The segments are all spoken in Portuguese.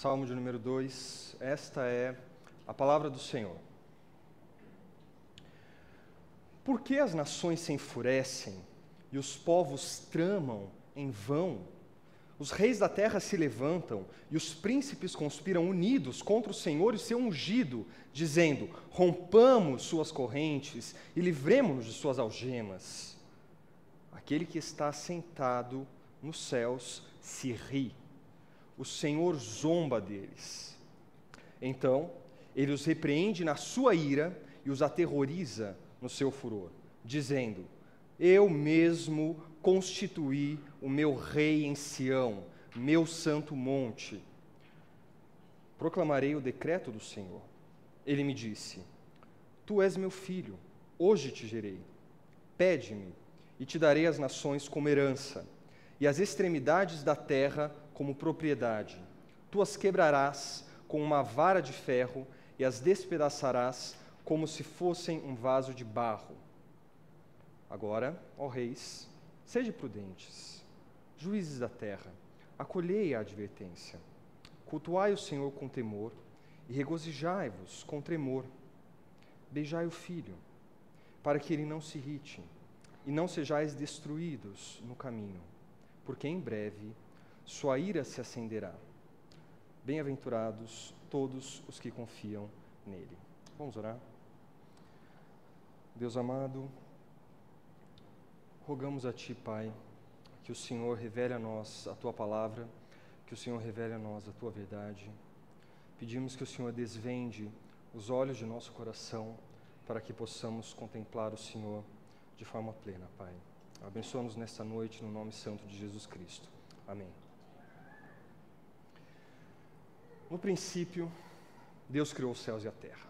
Salmo de número 2, esta é a palavra do Senhor. Por que as nações se enfurecem e os povos tramam em vão? Os reis da terra se levantam e os príncipes conspiram unidos contra o Senhor e seu ungido, dizendo: rompamos suas correntes e livremo-nos de suas algemas. Aquele que está sentado nos céus se ri. O Senhor zomba deles. Então, ele os repreende na sua ira e os aterroriza no seu furor, dizendo: eu mesmo constituí o meu rei em Sião, meu santo monte. Proclamarei o decreto do Senhor. Ele me disse: tu és meu filho, hoje te gerei. Pede-me, e te darei as nações como herança, e as extremidades da terra como propriedade. Tu as quebrarás com uma vara de ferro e as despedaçarás como se fossem um vaso de barro. Agora, ó reis, sede prudentes, juízes da terra, acolhei a advertência. Cultuai o Senhor com temor e regozijai-vos com tremor. Beijai o filho, para que ele não se irrite, e não sejais destruídos no caminho, porque em breve sua ira se acenderá. Bem-aventurados todos os que confiam nele. Vamos orar? Deus amado, rogamos a Ti, Pai, que o Senhor revele a nós a Tua palavra, que o Senhor revele a nós a Tua verdade. Pedimos que o Senhor desvende os olhos de nosso coração para que possamos contemplar o Senhor de forma plena, Pai. Abençoa-nos nesta noite no nome santo de Jesus Cristo. Amém. No princípio, Deus criou os céus e a terra.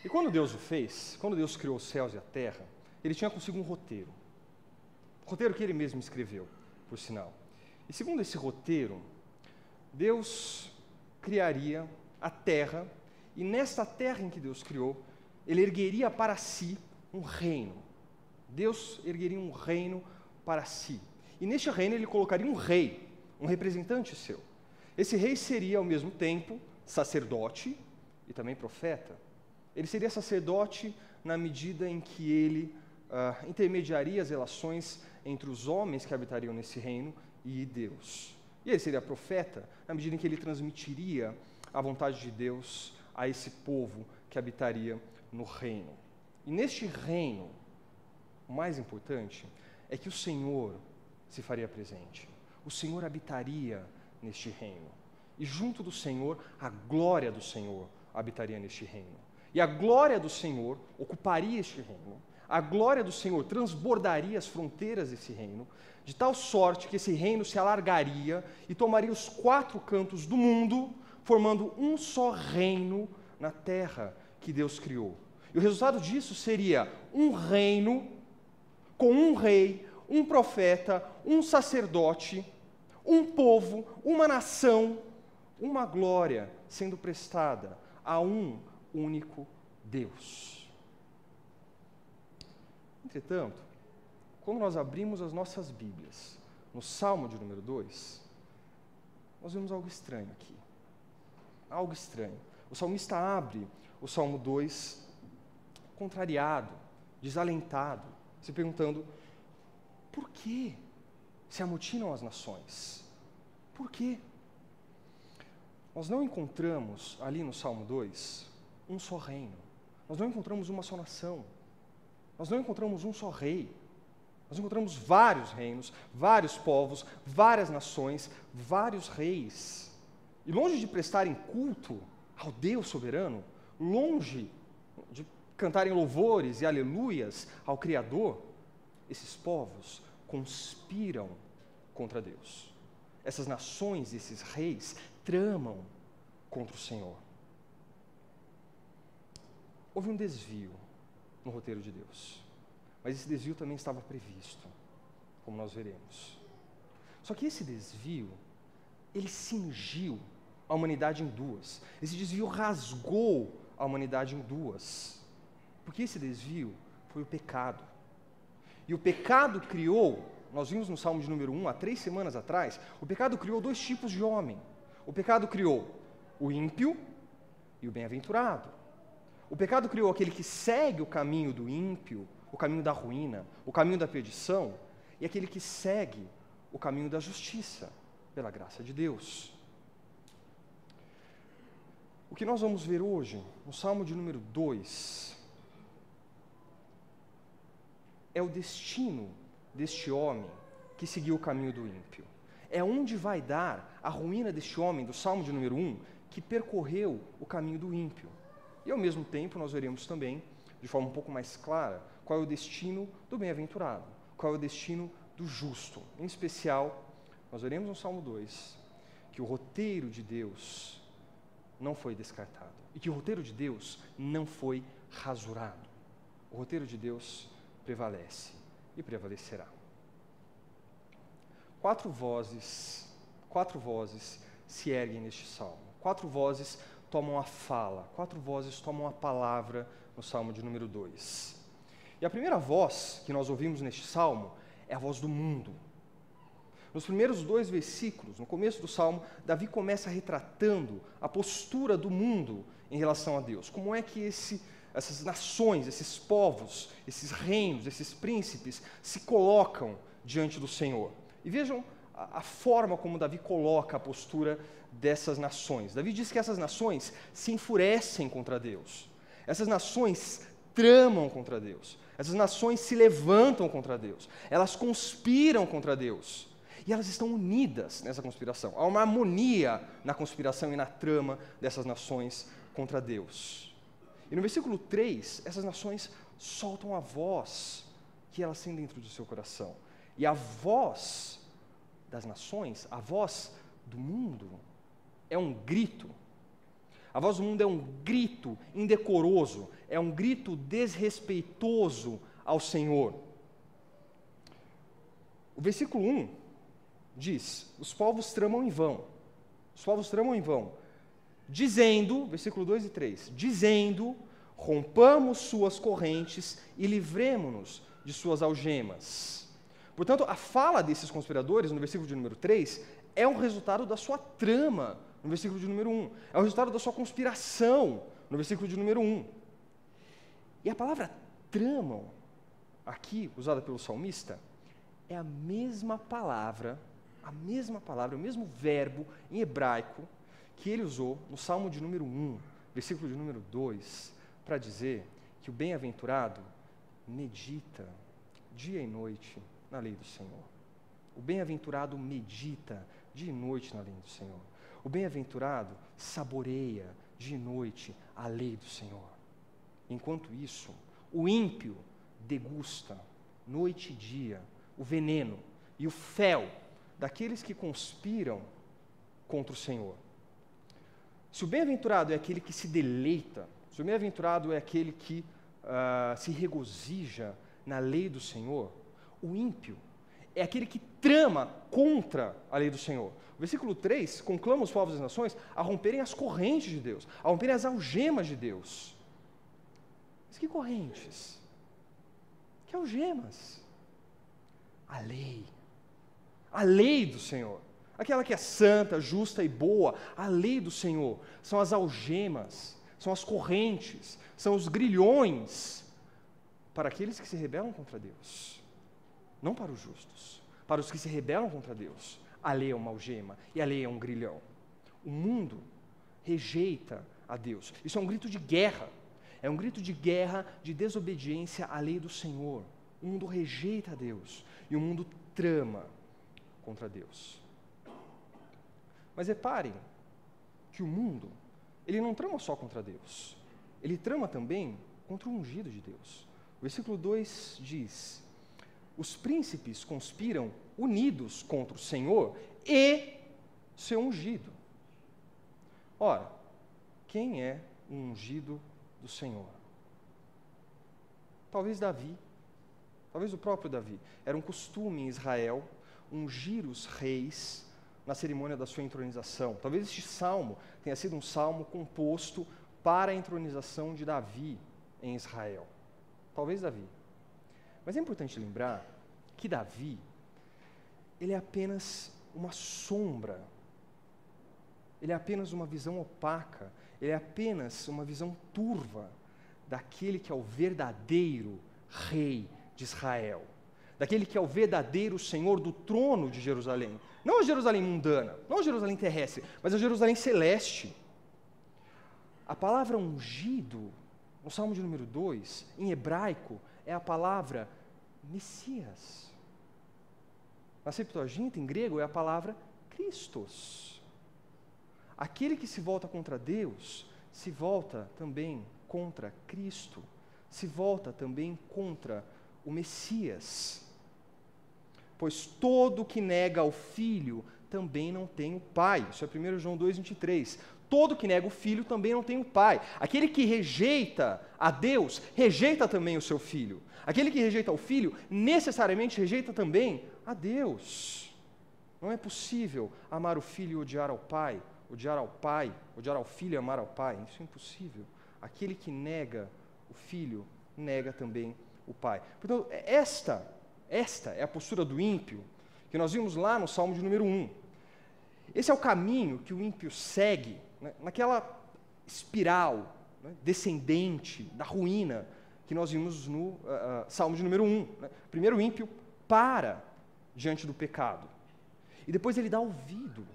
E quando Deus o fez, quando Deus criou os céus e a terra, Ele tinha consigo um roteiro. Roteiro que Ele mesmo escreveu, por sinal. E segundo esse roteiro, Deus criaria a terra, e nesta terra em que Deus criou, Ele ergueria para si um reino. Deus ergueria um reino para si. E neste reino Ele colocaria um rei, um representante seu. Esse rei seria, ao mesmo tempo, sacerdote e também profeta. Ele seria sacerdote na medida em que ele intermediaria as relações entre os homens que habitariam nesse reino e Deus. E ele seria profeta na medida em que ele transmitiria a vontade de Deus a esse povo que habitaria no reino. E neste reino, o mais importante é que o Senhor se faria presente. O Senhor habitaria neste reino. E junto do Senhor, a glória do Senhor habitaria neste reino. E a glória do Senhor ocuparia este reino. A glória do Senhor transbordaria as fronteiras desse reino, de tal sorte que esse reino se alargaria e tomaria os 4 cantos do mundo, formando um só reino na terra que Deus criou. E o resultado disso seria um reino com um rei, um profeta, um sacerdote, um povo, uma nação, uma glória sendo prestada a um único Deus. Entretanto, quando nós abrimos as nossas Bíblias, no Salmo de número 2, nós vemos algo estranho aqui. Algo estranho. O salmista abre o Salmo 2 contrariado, desalentado, se perguntando: por que se amotinam as nações? Por quê? Nós não encontramos ali no Salmo 2 um só reino. Nós não encontramos uma só nação. Nós não encontramos um só rei. Nós encontramos vários reinos, vários povos, várias nações, vários reis. E longe de prestarem culto ao Deus soberano, longe de cantarem louvores e aleluias ao Criador, esses povos conspiram contra Deus. Essas nações, esses reis, tramam contra o Senhor. Houve um desvio no roteiro de Deus, mas esse desvio também estava previsto, como nós veremos. Só que esse desvio, ele cingiu a humanidade em duas. Esse desvio rasgou a humanidade em duas, porque esse desvio foi o pecado. E o pecado criou, nós vimos no Salmo de número 1, há 3 semanas atrás, o pecado criou 2 tipos de homem. O pecado criou o ímpio e o bem-aventurado. O pecado criou aquele que segue o caminho do ímpio, o caminho da ruína, o caminho da perdição, e aquele que segue o caminho da justiça, pela graça de Deus. O que nós vamos ver hoje, no Salmo de número 2, é o destino deste homem que seguiu o caminho do ímpio. É onde vai dar a ruína deste homem, do Salmo de número 1, que percorreu o caminho do ímpio. E ao mesmo tempo nós veremos também, de forma um pouco mais clara, qual é o destino do bem-aventurado, qual é o destino do justo. Em especial, nós veremos no Salmo 2 que o roteiro de Deus não foi descartado e que o roteiro de Deus não foi rasurado. O roteiro de Deus prevalece e prevalecerá. Quatro vozes se erguem neste salmo. Quatro vozes tomam a fala, quatro vozes tomam a palavra no salmo de número 2. E a primeira voz que nós ouvimos neste salmo é a voz do mundo. Nos primeiros 2 versículos, no começo do salmo, Davi começa retratando a postura do mundo em relação a Deus. Como é que essas nações, esses povos, esses reinos, esses príncipes se colocam diante do Senhor. E vejam a forma como Davi coloca a postura dessas nações. Davi diz que essas nações se enfurecem contra Deus. Essas nações tramam contra Deus. Essas nações se levantam contra Deus. Elas conspiram contra Deus. E elas estão unidas nessa conspiração. Há uma harmonia na conspiração e na trama dessas nações contra Deus. E no versículo 3, essas nações soltam a voz que elas têm dentro do seu coração. E a voz das nações, a voz do mundo, é um grito. A voz do mundo é um grito indecoroso, é um grito desrespeitoso ao Senhor. O versículo 1 diz: os povos tramam em vão. Os povos tramam em vão. Dizendo, versículo 2 e 3, dizendo, rompamos suas correntes e livremo-nos de suas algemas. Portanto, a fala desses conspiradores, no versículo de número 3, é um resultado da sua trama, no versículo de número 1. É o resultado da sua conspiração, no versículo de número 1. E a palavra tramam, aqui usada pelo salmista, é a mesma palavra, o mesmo verbo em hebraico que ele usou no Salmo de número 1, versículo de número 2, para dizer que o bem-aventurado medita dia e noite na lei do Senhor. O bem-aventurado medita dia e noite na lei do Senhor. O bem-aventurado saboreia dia e noite a lei do Senhor. Enquanto isso, o ímpio degusta noite e dia o veneno e o fel daqueles que conspiram contra o Senhor. Se o bem-aventurado é aquele que se deleita, se o bem-aventurado é aquele que se regozija na lei do Senhor, o ímpio é aquele que trama contra a lei do Senhor. O versículo 3 conclama os povos das nações a romperem as correntes de Deus, a romperem as algemas de Deus. Mas que correntes? Que algemas? A lei do Senhor, aquela que é santa, justa e boa, a lei do Senhor, são as algemas, são as correntes, são os grilhões para aqueles que se rebelam contra Deus, não para os justos, para os que se rebelam contra Deus. A lei é uma algema e a lei é um grilhão. O mundo rejeita a Deus. Isso é um grito de guerra, é um grito de guerra, de desobediência à lei do Senhor. O mundo rejeita a Deus e o mundo trama contra Deus. Mas reparem que o mundo, ele não trama só contra Deus, ele trama também contra o ungido de Deus. O versículo 2 diz: os príncipes conspiram unidos contra o Senhor e seu ungido. Ora, quem é o ungido do Senhor? Talvez Davi, talvez o próprio Davi. Era um costume em Israel ungir os reis na cerimônia da sua entronização. Talvez este salmo tenha sido um salmo composto para a entronização de Davi em Israel. Talvez Davi. Mas é importante lembrar que Davi, ele é apenas uma sombra ele é apenas uma visão opaca, ele é apenas uma visão turva daquele que é o verdadeiro rei de Israel, daquele que é o verdadeiro Senhor do trono de Jerusalém. Não a Jerusalém mundana, não a Jerusalém terrestre, mas a Jerusalém celeste. A palavra ungido, no Salmo de número 2, em hebraico, é a palavra Messias. Na Septuaginta, em grego, é a palavra Christos. Aquele que se volta contra Deus, se volta também contra Cristo, se volta também contra o Messias. Pois todo que nega o Filho também não tem o Pai. Isso é 1 João 2,23. Todo que nega o Filho também não tem o Pai. Aquele que rejeita a Deus, rejeita também o seu Filho. Aquele que rejeita o Filho, necessariamente rejeita também a Deus. Não é possível amar o Filho e odiar ao Pai, odiar ao Filho e amar ao Pai. Isso é impossível. Aquele que nega o Filho, nega também o Pai. Portanto, esta é a postura do ímpio, que nós vimos lá no Salmo de número 1. Esse é o caminho que o ímpio segue, né, naquela espiral, né, descendente da ruína que nós vimos no Salmo de número 1. Né? Primeiro o ímpio para diante do pecado, e depois ele dá ouvido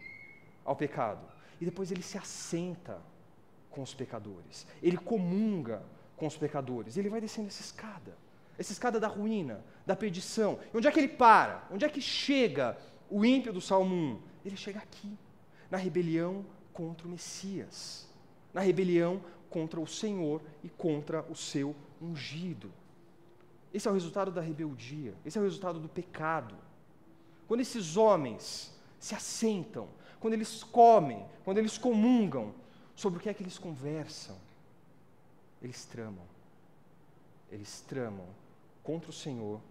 ao pecado, e depois ele se assenta com os pecadores, ele comunga com os pecadores, ele vai descendo essa escada da ruína, da perdição. E onde é que ele para? Onde é que chega o ímpio do Salmo 1? Ele chega aqui, na rebelião contra o Messias, na rebelião contra o Senhor e contra o seu ungido. Esse é o resultado da rebeldia, esse é o resultado do pecado. Quando esses homens se assentam, quando eles comem, quando eles comungam, sobre o que é que eles conversam? Eles tramam contra o Senhor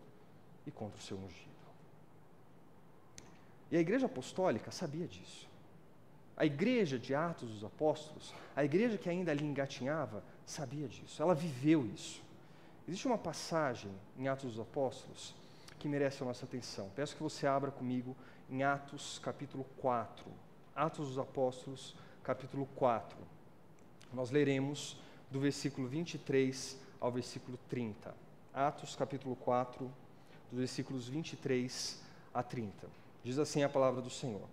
e contra o seu ungido. E a igreja apostólica sabia disso. A igreja de Atos dos Apóstolos, a igreja que ainda ali engatinhava, sabia disso, ela viveu isso. Existe uma passagem em Atos dos Apóstolos que merece a nossa atenção. Peço que você abra comigo em Atos capítulo 4. Atos dos Apóstolos, capítulo 4. Nós leremos do versículo 23 ao versículo 30. Atos capítulo 4, dos versículos 23 a 30. Diz assim a palavra do Senhor.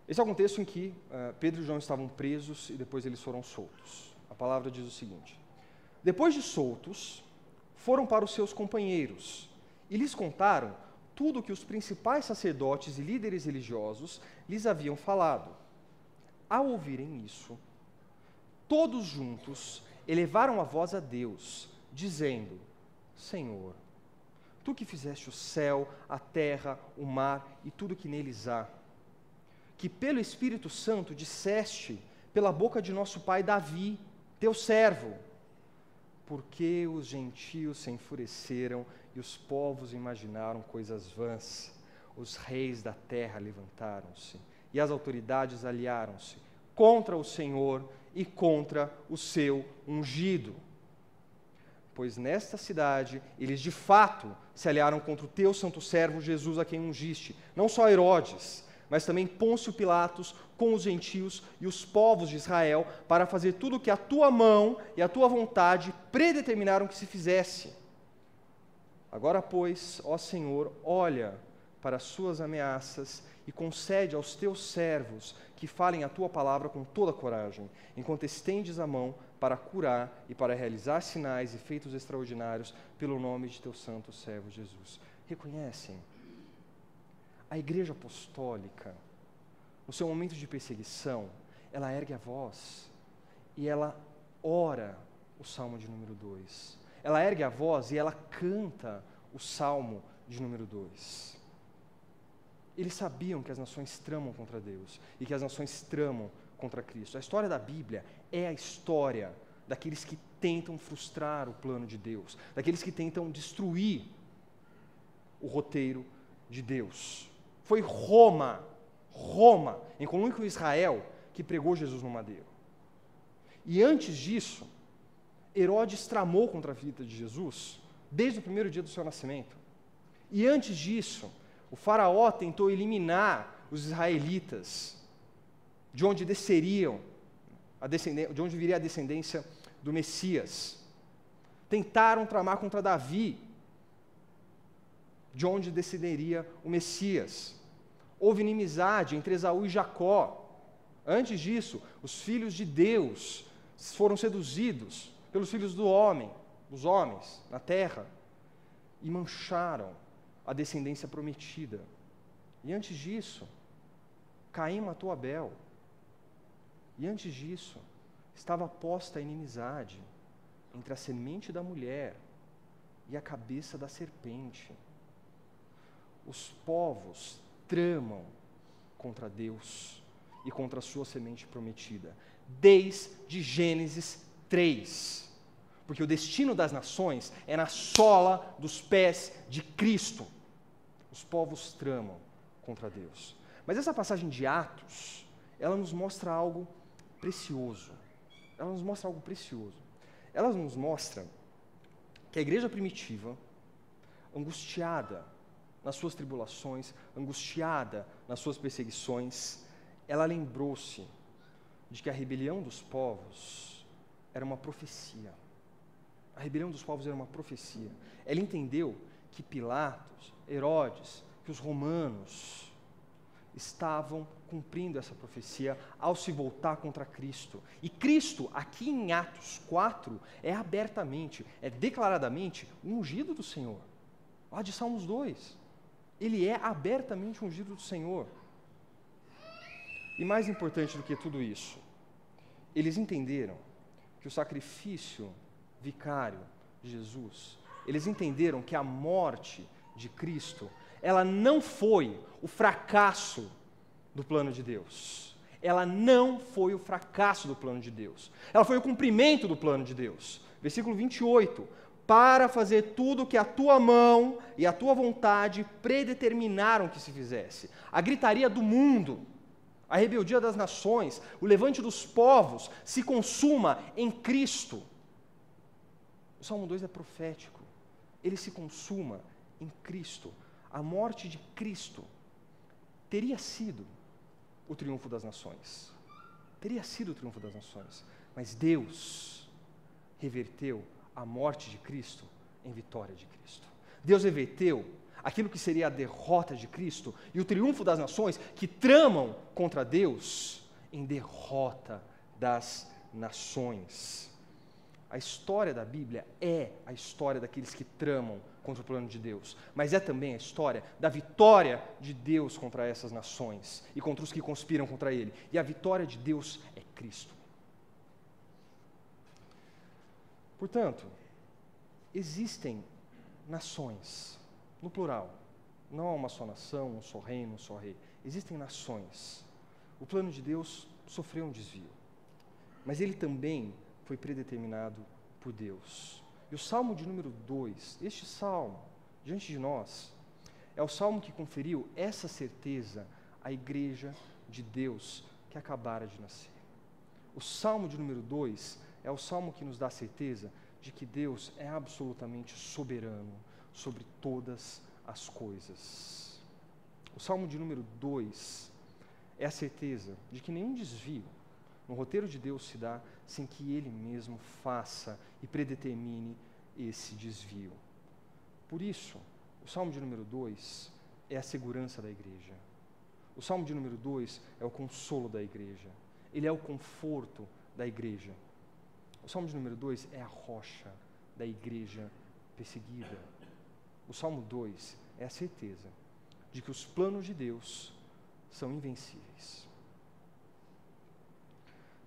Esse é um contexto em que Pedro e João estavam presos e depois eles foram soltos. A palavra diz o seguinte: depois de soltos, foram para os seus companheiros e lhes contaram tudo o que os principais sacerdotes e líderes religiosos lhes haviam falado. Ao ouvirem isso, todos juntos elevaram a voz a Deus, dizendo: Senhor, Tu que fizeste o céu, a terra, o mar e tudo que neles há, que pelo Espírito Santo disseste pela boca de nosso pai Davi, teu servo, porque os gentios se enfureceram e os povos imaginaram coisas vãs. Os reis da terra levantaram-se e as autoridades aliaram-se contra o Senhor e contra o seu ungido. Pois nesta cidade eles de fato se aliaram contra o teu santo servo Jesus, a quem ungiste, não só Herodes, mas também Pôncio Pilatos com os gentios e os povos de Israel, para fazer tudo o que a tua mão e a tua vontade predeterminaram que se fizesse. Agora, pois, ó Senhor, olha para as suas ameaças e concede aos teus servos que falem a tua palavra com toda coragem, enquanto estendes a mão para curar e para realizar sinais e feitos extraordinários pelo nome de teu santo servo Jesus. Reconhecem? A igreja apostólica, no seu momento de perseguição, ela ergue a voz e ela ora o Salmo de número 2. Ela ergue a voz e ela canta o Salmo de número 2. Eles sabiam que as nações tramam contra Deus e que as nações tramam contra Cristo. A história da Bíblia é a história daqueles que tentam frustrar o plano de Deus, daqueles que tentam destruir o roteiro de Deus. Foi Roma, em comum com Israel, que pregou Jesus no madeiro. E antes disso, Herodes tramou contra a vida de Jesus desde o primeiro dia do seu nascimento. E antes disso, o faraó tentou eliminar os israelitas de onde desceriam, de onde viria a descendência do Messias. Tentaram tramar contra Davi, de onde descenderia o Messias. Houve inimizade entre Esaú e Jacó. Antes disso, os filhos de Deus foram seduzidos pelos filhos dos homens, na terra, e mancharam a descendência prometida. E antes disso, Caim matou Abel. E antes disso, estava posta a inimizade entre a semente da mulher e a cabeça da serpente. Os povos tramam contra Deus e contra a sua semente prometida, desde Gênesis 3. Porque o destino das nações é na sola dos pés de Cristo. Os povos tramam contra Deus. Mas essa passagem de Atos, ela nos mostra algo precioso. Ela nos mostra algo precioso. Ela nos mostra que a igreja primitiva, angustiada nas suas tribulações, angustiada nas suas perseguições, ela lembrou-se de que a rebelião dos povos era uma profecia. A rebelião dos povos era uma profecia. Ela entendeu que Pilatos, Herodes, que os romanos estavam cumprindo essa profecia ao se voltar contra Cristo. E Cristo, aqui em Atos 4, é abertamente, é declaradamente o ungido do Senhor. Lá de Salmos 2. Ele é abertamente ungido do Senhor. E mais importante do que tudo isso, eles entenderam que o sacrifício vicário de Jesus, eles entenderam que a morte de Cristo, ela não foi o fracasso do plano de Deus. Ela não foi o fracasso do plano de Deus. Ela foi o cumprimento do plano de Deus. Versículo 28. Para fazer tudo o que a tua mão e a tua vontade predeterminaram que se fizesse. A gritaria do mundo, a rebeldia das nações, o levante dos povos se consuma em Cristo. O Salmo 2 é profético. Ele se consuma em Cristo. A morte de Cristo teria sido o triunfo das nações. Teria sido o triunfo das nações. Mas Deus reverteu a morte de Cristo em vitória de Cristo. Deus reverteu aquilo que seria a derrota de Cristo e o triunfo das nações que tramam contra Deus em derrota das nações. A história da Bíblia é a história daqueles que tramam contra o plano de Deus, mas é também a história da vitória de Deus contra essas nações e contra os que conspiram contra Ele. E a vitória de Deus é Cristo. Portanto, existem nações, no plural, não há uma só nação, um só reino, um só rei. Existem nações. O plano de Deus sofreu um desvio, mas ele também foi predeterminado por Deus. E o Salmo de número 2, este Salmo, diante de nós, é o Salmo que conferiu essa certeza à igreja de Deus que acabara de nascer. O Salmo de número 2 é o Salmo que nos dá a certeza de que Deus é absolutamente soberano sobre todas as coisas. O Salmo de número 2 é a certeza de que nenhum desvio no roteiro de Deus se dá sem que Ele mesmo faça e predetermine esse desvio. Por isso, o Salmo de número 2 é a segurança da igreja. O Salmo de número 2 é o consolo da igreja. Ele é o conforto da igreja. O Salmo de número 2 é a rocha da igreja perseguida. O Salmo 2 é a certeza de que os planos de Deus são invencíveis.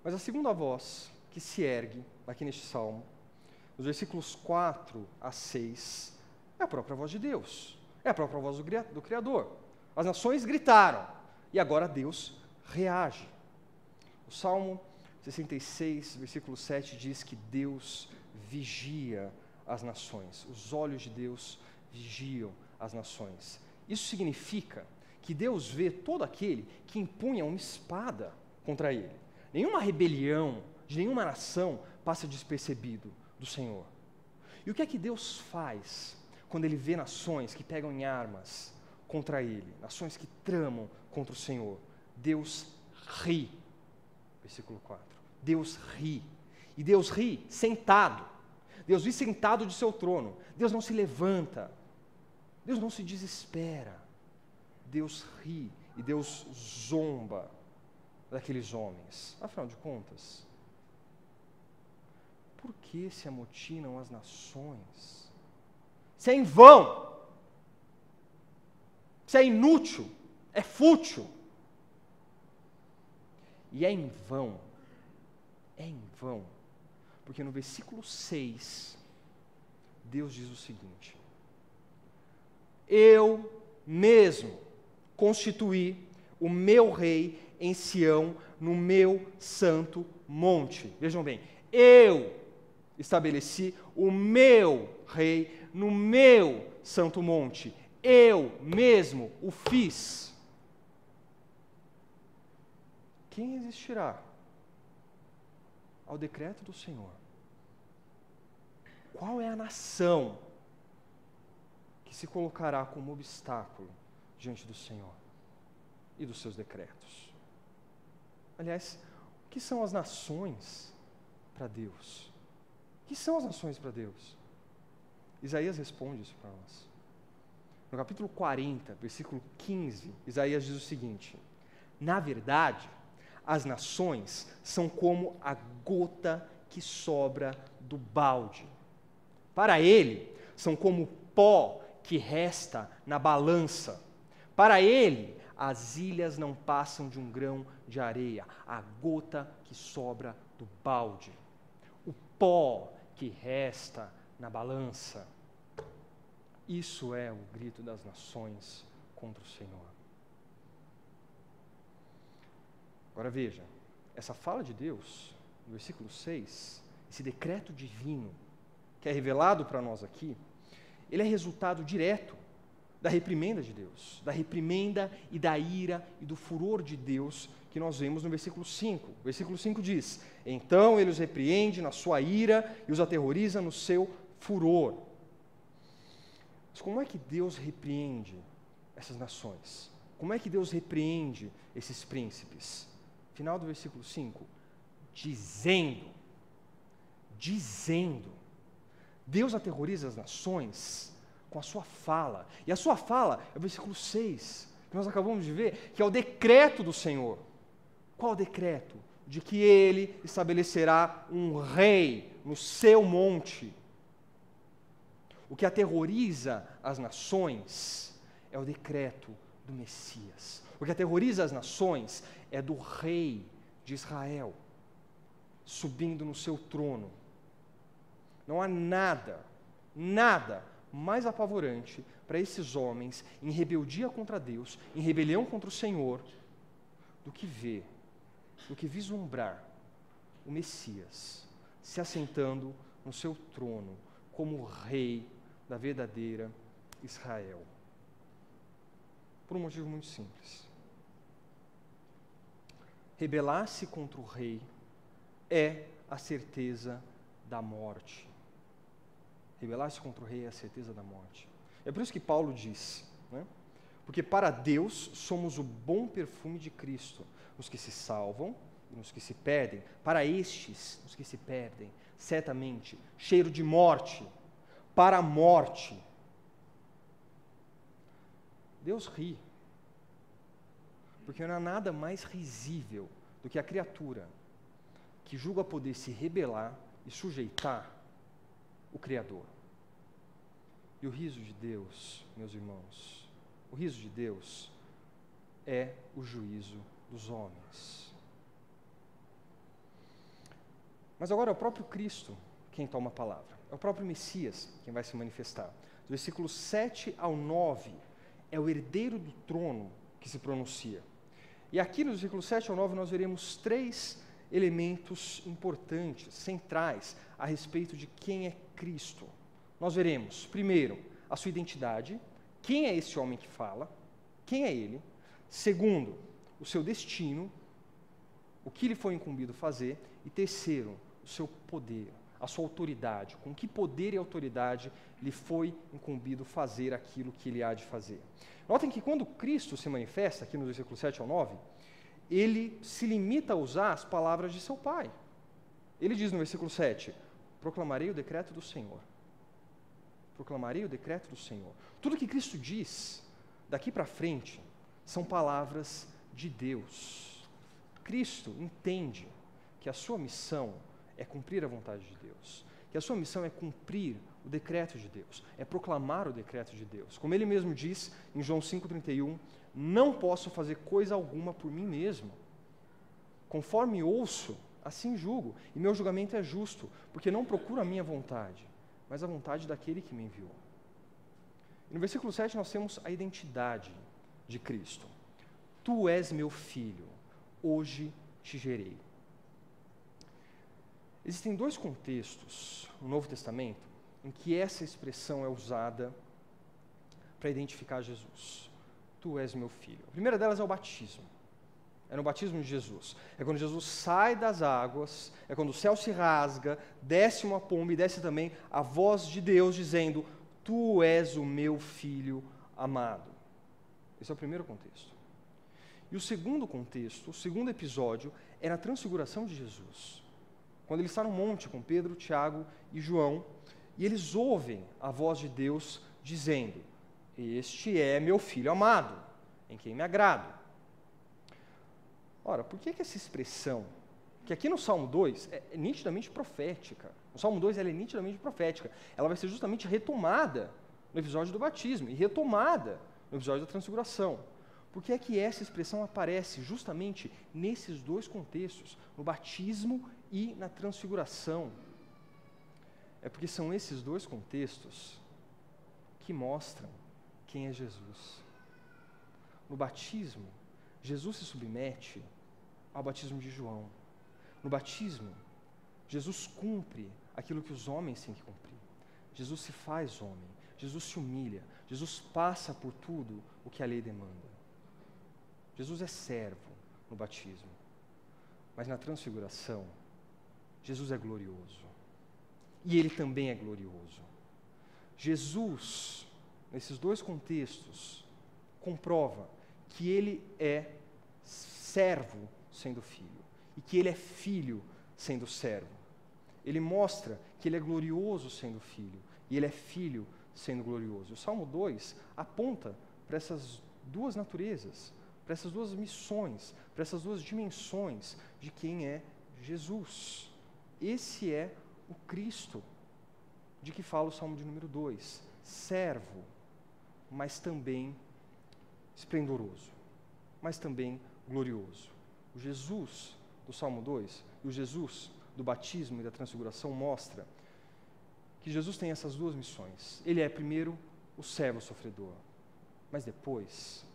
Mas a segunda voz que se ergue aqui neste Salmo, nos versículos 4 a 6, é a própria voz de Deus. É a própria voz do Criador. As nações gritaram e agora Deus reage. O Salmo 66, versículo 7 diz que Deus vigia as nações. Os olhos de Deus vigiam as nações. Isso significa que Deus vê todo aquele que empunha uma espada contra Ele. Nenhuma rebelião de nenhuma nação passa despercebido do Senhor. E o que é que Deus faz quando Ele vê nações que pegam em armas contra Ele, nações que tramam contra o Senhor? Deus ri Versículo 4. Deus ri. E Deus ri sentado. Deus ri sentado de seu trono. Deus não se levanta. Deus não se desespera. Deus ri e Deus zomba daqueles homens. Afinal de contas, por que se amotinam as nações? Se é em vão, se é inútil, é fútil. E é em vão, porque no versículo 6, Deus diz o seguinte: eu mesmo constituí o meu rei em Sião, no meu santo monte. Vejam bem, eu estabeleci o meu rei no meu santo monte. Eu mesmo o fiz. Quem resistirá ao decreto do Senhor? Qual é a nação que se colocará como obstáculo diante do Senhor e dos seus decretos? Aliás, o que são as nações para Deus? O que são as nações para Deus? Isaías responde isso para nós. No capítulo 40, versículo 15, Isaías diz o seguinte: na verdade, as nações são como a gota que sobra do balde. Para ele, são como o pó que resta na balança. Para ele, as ilhas não passam de um grão de areia, a gota que sobra do balde. O pó que resta na balança. Isso é o grito das nações contra o Senhor. Agora veja, essa fala de Deus, no versículo 6, esse decreto divino que é revelado para nós aqui, ele é resultado direto da reprimenda de Deus, da reprimenda e da ira e do furor de Deus que nós vemos no versículo 5. O versículo 5 diz: então ele os repreende na sua ira e os aterroriza no seu furor. Mas como é que Deus repreende essas nações? Como é que Deus repreende esses príncipes? Final do versículo 5, dizendo, Deus aterroriza as nações com a sua fala, e a sua fala é o versículo 6, que nós acabamos de ver, que é o decreto do Senhor. Qual o decreto? De que Ele estabelecerá um rei no seu monte. O que aterroriza as nações é o decreto do Messias. O que aterroriza as nações é do rei de Israel, subindo no seu trono. Não há nada mais apavorante para esses homens em rebeldia contra Deus, em rebelião contra o Senhor, do que vislumbrar o Messias se assentando no seu trono como rei da verdadeira Israel. Por um motivo muito simples. Rebelar-se contra o rei é a certeza da morte. Rebelar-se contra o rei é a certeza da morte. É por isso que Paulo diz, né? Porque para Deus somos o bom perfume de Cristo, nos que se salvam e nos que se perdem. Para estes, os que se perdem, certamente, cheiro de morte, para a morte. Deus ri, porque não há nada mais risível do que a criatura que julga poder se rebelar e sujeitar o Criador. E o riso de Deus, meus irmãos, o riso de Deus é o juízo dos homens. Mas agora é o próprio Cristo quem toma a palavra, é o próprio Messias quem vai se manifestar. Do versículo 7 ao 9, é o herdeiro do trono que se pronuncia. E aqui no versículo 7 ao 9 nós veremos 3 elementos importantes, centrais, a respeito de quem é Cristo. Nós veremos, primeiro, a sua identidade, quem é esse homem que fala, quem é ele. Segundo, o seu destino, o que lhe foi incumbido fazer. E terceiro, o seu poder, a sua autoridade, com que poder e autoridade lhe foi incumbido fazer aquilo que ele há de fazer. Notem que quando Cristo se manifesta, aqui no versículo 7 ao 9, ele se limita a usar as palavras de seu pai. Ele diz no versículo 7, proclamarei o decreto do Senhor. Proclamarei o decreto do Senhor. Tudo que Cristo diz, daqui para frente, são palavras de Deus. Cristo entende que a sua missão é cumprir a vontade de Deus, que a sua missão é cumprir o decreto de Deus, é proclamar o decreto de Deus. Como ele mesmo diz em João 5,31, não posso fazer coisa alguma por mim mesmo. Conforme ouço, assim julgo, e meu julgamento é justo, porque não procuro a minha vontade, mas a vontade daquele que me enviou. E no versículo 7 nós temos a identidade de Cristo. Tu és meu filho, hoje te gerei. Existem dois contextos no Novo Testamento em que essa expressão é usada para identificar Jesus. Tu és meu filho. A primeira delas é o batismo. É no batismo de Jesus. É quando Jesus sai das águas, é quando o céu se rasga, desce uma pomba e desce também a voz de Deus dizendo, tu és o meu filho amado. Esse é o primeiro contexto. E o segundo contexto, o segundo episódio, é na transfiguração de Jesus. Quando ele está no monte com Pedro, Tiago e João, e eles ouvem a voz de Deus dizendo, este é meu filho amado, em quem me agrado. Ora, por que essa expressão, que aqui no Salmo 2 é nitidamente profética, no Salmo 2 ela é nitidamente profética, ela vai ser justamente retomada no episódio do batismo e retomada no episódio da transfiguração. Por que é que essa expressão aparece justamente nesses dois contextos, no batismo e na transfiguração? É porque são esses dois contextos que mostram quem é Jesus. No batismo, Jesus se submete ao batismo de João. No batismo, Jesus cumpre aquilo que os homens têm que cumprir. Jesus se faz homem, Jesus se humilha, Jesus passa por tudo o que a lei demanda. Jesus é servo no batismo, mas na transfiguração, Jesus é glorioso. E ele também é glorioso. Jesus, nesses dois contextos, comprova que ele é servo sendo filho, e que ele é filho sendo servo. Ele mostra que ele é glorioso sendo filho, e ele é filho sendo glorioso. O Salmo 2 aponta para essas duas naturezas, para essas duas missões, para essas duas dimensões de quem é Jesus. Esse é o Cristo de que fala o Salmo de número 2, servo, mas também esplendoroso, mas também glorioso. O Jesus do Salmo 2 e o Jesus do batismo e da transfiguração mostra que Jesus tem essas duas missões. Ele é primeiro o servo sofredor, mas depois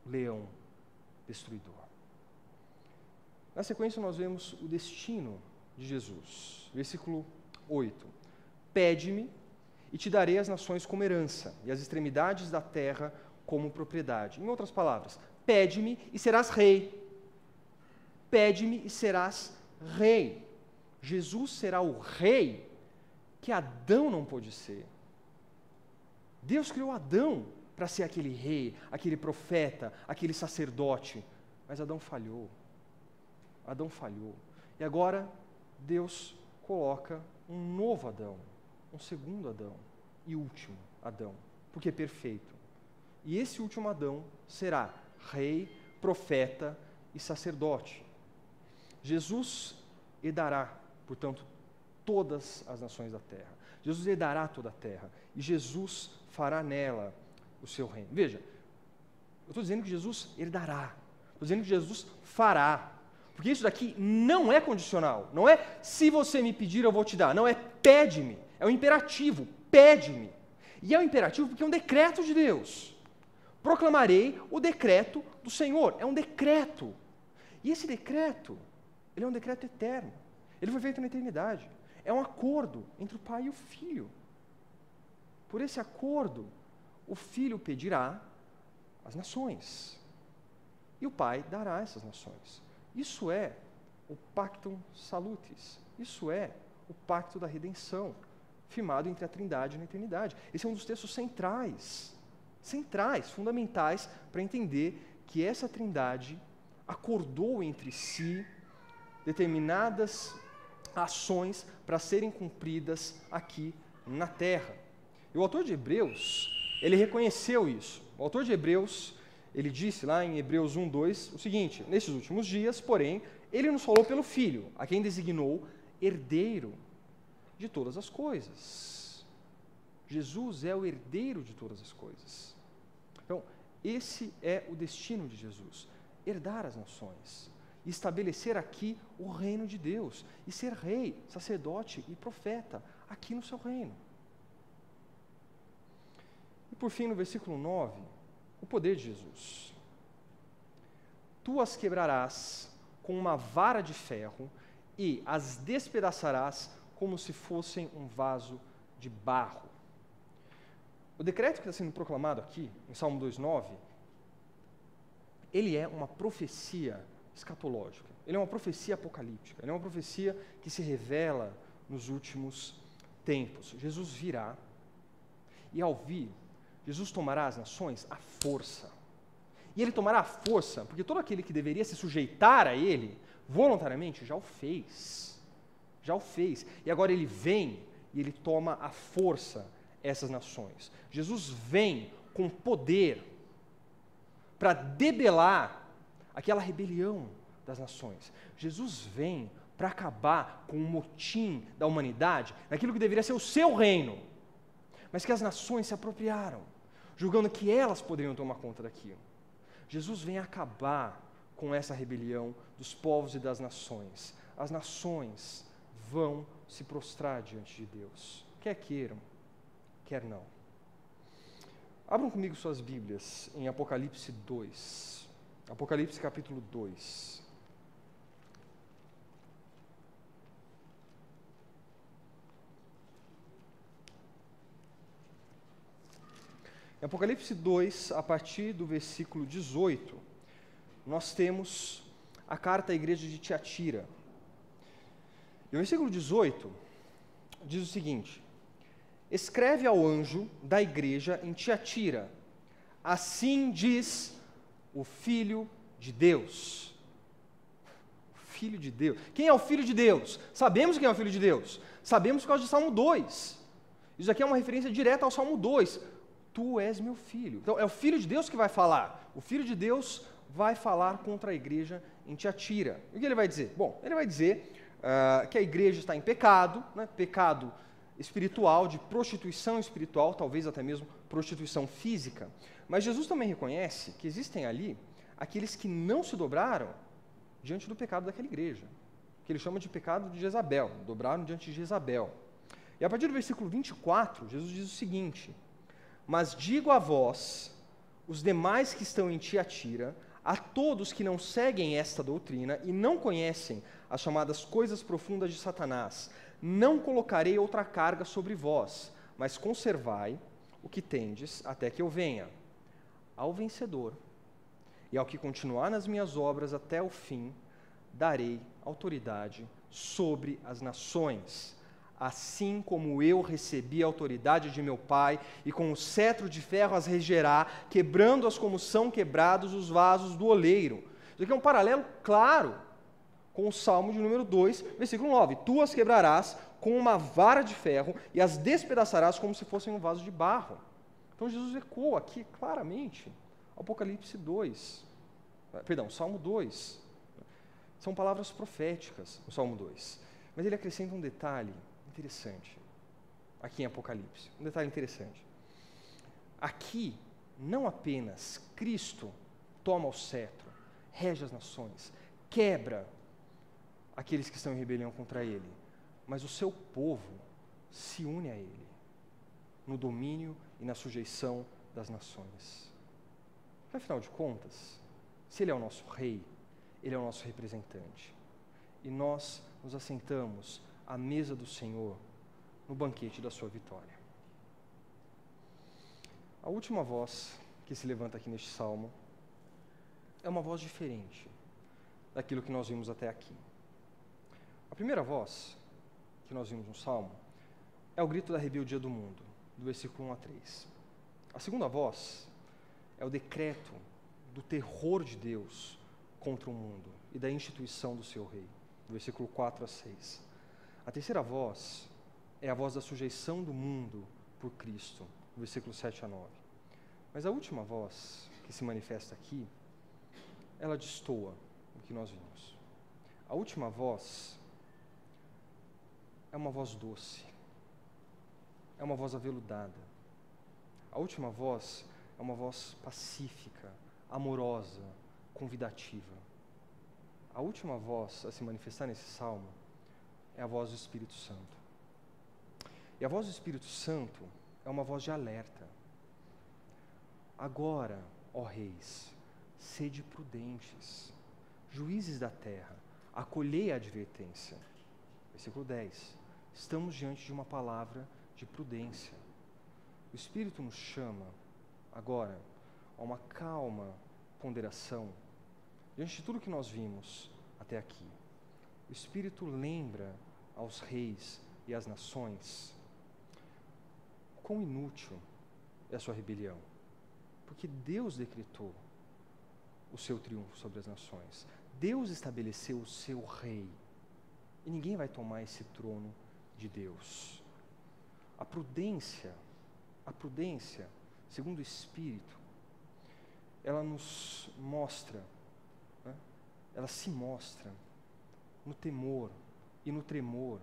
o leão destruidor. Na sequência nós vemos o destino de Jesus. Versículo 8. Pede-me e te darei as nações como herança e as extremidades da terra como propriedade. Em outras palavras, pede-me e serás rei. Pede-me e serás rei. Jesus será o rei que Adão não pôde ser. Deus criou Adão para ser aquele rei, aquele profeta, aquele sacerdote, mas Adão falhou. Adão falhou. E agora Deus coloca um novo Adão, um segundo Adão e último Adão, porque é perfeito. E esse último Adão será rei, profeta e sacerdote. Jesus herdará, portanto, todas as nações da terra. Jesus herdará toda a terra e Jesus fará nela o seu reino. Veja, eu estou dizendo que Jesus herdará, estou dizendo que Jesus fará, porque isso daqui não é condicional, não é se você me pedir eu vou te dar, não, é pede-me, é um imperativo, pede-me. E é um imperativo porque é um decreto de Deus. Proclamarei o decreto do Senhor, é um decreto. E esse decreto, ele é um decreto eterno, ele foi feito na eternidade. É um acordo entre o Pai e o Filho. Por esse acordo, o Filho pedirá as nações, e o Pai dará essas nações. Isso é o Pactum Salutis, isso é o pacto da redenção, firmado entre a Trindade e a eternidade. Esse é um dos textos centrais, fundamentais, para entender que essa Trindade acordou entre si determinadas ações para serem cumpridas aqui na terra. E o autor de Hebreus, ele reconheceu isso. O autor de Hebreus, ele disse lá em Hebreus 1:2 o seguinte: nesses últimos dias, porém, ele nos falou pelo Filho, a quem designou herdeiro de todas as coisas. Jesus é o herdeiro de todas as coisas. Então, esse é o destino de Jesus: herdar as nações, estabelecer aqui o reino de Deus e ser rei, sacerdote e profeta aqui no seu reino. E por fim, no versículo 9, o poder de Jesus. Tu as quebrarás com uma vara de ferro e as despedaçarás como se fossem um vaso de barro. O decreto que está sendo proclamado aqui, em Salmo 2:9, ele é uma profecia escatológica, ele é uma profecia apocalíptica, ele é uma profecia que se revela nos últimos tempos. Jesus virá, e ao vir, Jesus tomará as nações à força. E ele tomará a força, porque todo aquele que deveria se sujeitar a ele, voluntariamente, já o fez. Já o fez. E agora ele vem e ele toma à força essas nações. Jesus vem com poder para debelar aquela rebelião das nações. Jesus vem para acabar com o motim da humanidade, naquilo que deveria ser o seu reino, mas que as nações se apropriaram, julgando que elas poderiam tomar conta daquilo. Jesus vem acabar com essa rebelião dos povos e das nações. As nações vão se prostrar diante de Deus, quer queiram, quer não. Abram comigo suas Bíblias em Apocalipse 2. Apocalipse capítulo 2. Em Apocalipse 2, a partir do versículo 18, nós temos a carta à igreja de Tiatira. E o versículo 18 diz o seguinte: escreve ao anjo da igreja em Tiatira, assim diz o Filho de Deus. O Filho de Deus. Quem é o Filho de Deus? Sabemos quem é o Filho de Deus. Sabemos por causa de Salmo 2. Isso aqui é uma referência direta ao Salmo 2. Tu és meu filho. Então, é o Filho de Deus que vai falar. O Filho de Deus vai falar contra a igreja em Tiatira. E o que ele vai dizer? Bom, ele vai dizer que a igreja está em pecado, né? Pecado espiritual, de prostituição espiritual, talvez até mesmo prostituição física. Mas Jesus também reconhece que existem ali aqueles que não se dobraram diante do pecado daquela igreja, que ele chama de pecado de Jezabel, dobraram diante de Jezabel. E a partir do versículo 24, Jesus diz o seguinte: mas digo a vós, os demais que estão em Tiatira, a todos que não seguem esta doutrina e não conhecem as chamadas coisas profundas de Satanás, não colocarei outra carga sobre vós, mas conservai o que tendes até que eu venha. Ao vencedor e ao que continuar nas minhas obras até o fim, darei autoridade sobre as nações, assim como eu recebi a autoridade de meu Pai, e com o cetro de ferro as regerá, quebrando-as como são quebrados os vasos do oleiro. Isso aqui é um paralelo claro com o Salmo de número 2, versículo 9. Tu as quebrarás com uma vara de ferro e as despedaçarás como se fossem um vaso de barro. Então Jesus ecoa aqui claramente Apocalipse 2, Salmo 2. São palavras proféticas, o Salmo 2. Mas ele acrescenta um detalhe interessante aqui em Apocalipse. Um detalhe interessante. Aqui, não apenas Cristo toma o cetro, rege as nações, quebra aqueles que estão em rebelião contra ele, mas o seu povo se une a ele no domínio e na sujeição das nações. Afinal de contas, se ele é o nosso rei, ele é o nosso representante. E nós nos assentamos à mesa do Senhor no banquete da sua vitória. A última voz que se levanta aqui neste salmo é uma voz diferente daquilo que nós vimos até aqui. A primeira voz que nós vimos no salmo é o grito da rebeldia do mundo, do versículo 1 a 3. A segunda voz é o decreto do terror de Deus contra o mundo e da instituição do seu rei. Versículo 4 a 6. A terceira voz é a voz da sujeição do mundo por Cristo. Versículo 7 a 9. Mas a última voz que se manifesta aqui, ela destoa do que nós vimos. A última voz é uma voz doce, é uma voz aveludada. A última voz é uma voz pacífica, amorosa, convidativa. A última voz a se manifestar nesse salmo é a voz do Espírito Santo. E a voz do Espírito Santo é uma voz de alerta. Agora, ó reis, sede prudentes, juízes da terra, acolhei a advertência. Versículo 10. Estamos diante de uma palavra de prudência. O Espírito nos chama, agora, a uma calma ponderação, diante de tudo que nós vimos até aqui. O Espírito lembra aos reis e às nações quão inútil é a sua rebelião, porque Deus decretou o seu triunfo sobre as nações. Deus estabeleceu o seu rei, e ninguém vai tomar esse trono de Deus. A prudência, segundo o Espírito, ela nos mostra, ela se mostra no temor e no tremor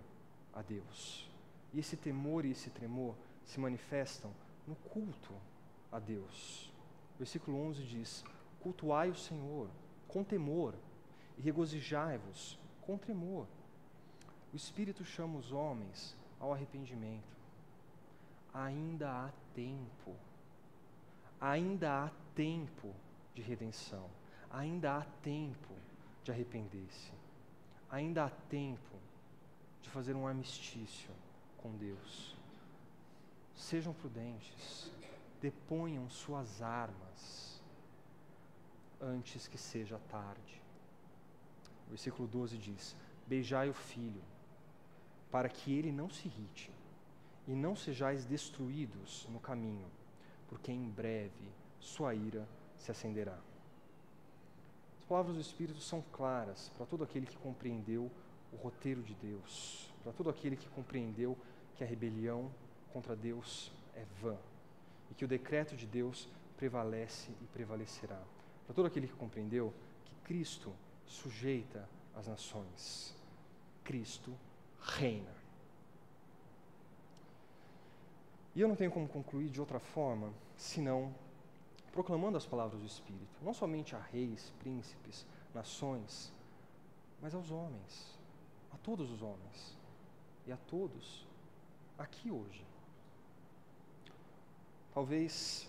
a Deus. E esse temor e esse tremor se manifestam no culto a Deus. Versículo 11 diz: cultuai o Senhor com temor e regozijai-vos com tremor. O Espírito chama os homens ao arrependimento. Ainda há tempo. Ainda há tempo de redenção. Ainda há tempo de arrepender-se. Ainda há tempo de fazer um armistício com Deus. Sejam prudentes. Deponham suas armas antes que seja tarde. O versículo 12 diz: beijai o filho, para que ele não se irrite, e não sejais destruídos no caminho, porque em breve sua ira se acenderá. As palavras do Espírito são claras para todo aquele que compreendeu o roteiro de Deus, para todo aquele que compreendeu que a rebelião contra Deus é vã, e que o decreto de Deus prevalece e prevalecerá. Para todo aquele que compreendeu que Cristo sujeita as nações. Cristo reina. E eu não tenho como concluir de outra forma, senão proclamando as palavras do Espírito, não somente a reis, príncipes, nações, mas aos homens, a todos os homens, e a todos aqui hoje. Talvez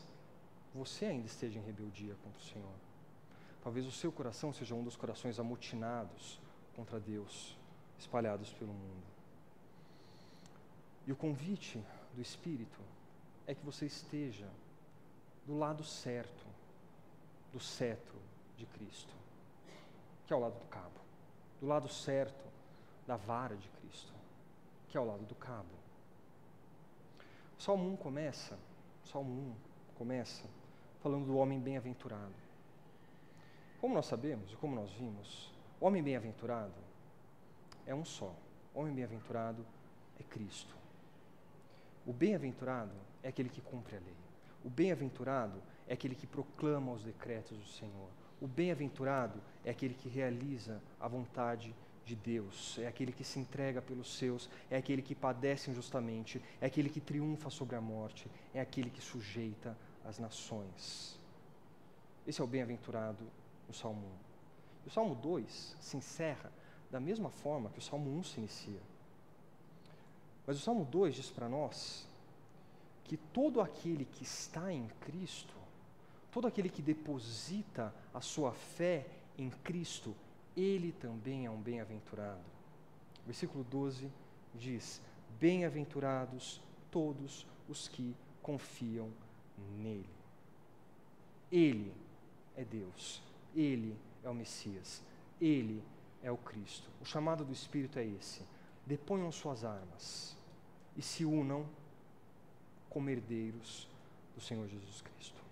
você ainda esteja em rebeldia contra o Senhor. Talvez o seu coração seja um dos corações amotinados contra Deus, espalhados pelo mundo. E o convite do Espírito é que você esteja do lado certo do cetro de Cristo, que é ao lado do cabo, do lado certo da vara de Cristo, que é ao lado do cabo. O Salmo 1 começa falando do homem bem-aventurado. Como nós sabemos e como nós vimos, o homem bem-aventurado é um só. O homem bem-aventurado é Cristo. O bem-aventurado é aquele que cumpre a lei. O bem-aventurado é aquele que proclama os decretos do Senhor. O bem-aventurado é aquele que realiza a vontade de Deus, é aquele que se entrega pelos seus, é aquele que padece injustamente, é aquele que triunfa sobre a morte, é aquele que sujeita as nações. Esse é o bem-aventurado no Salmo 1. E o Salmo 2 se encerra da mesma forma que o Salmo 1 se inicia. Mas o Salmo 2 diz para nós que todo aquele que está em Cristo, todo aquele que deposita a sua fé em Cristo, ele também é um bem-aventurado. Versículo 12 diz: bem-aventurados todos os que confiam nele. Ele é Deus, ele é o Messias, ele é o Cristo. O chamado do Espírito é esse: deponham suas armas e se unam como herdeiros do Senhor Jesus Cristo.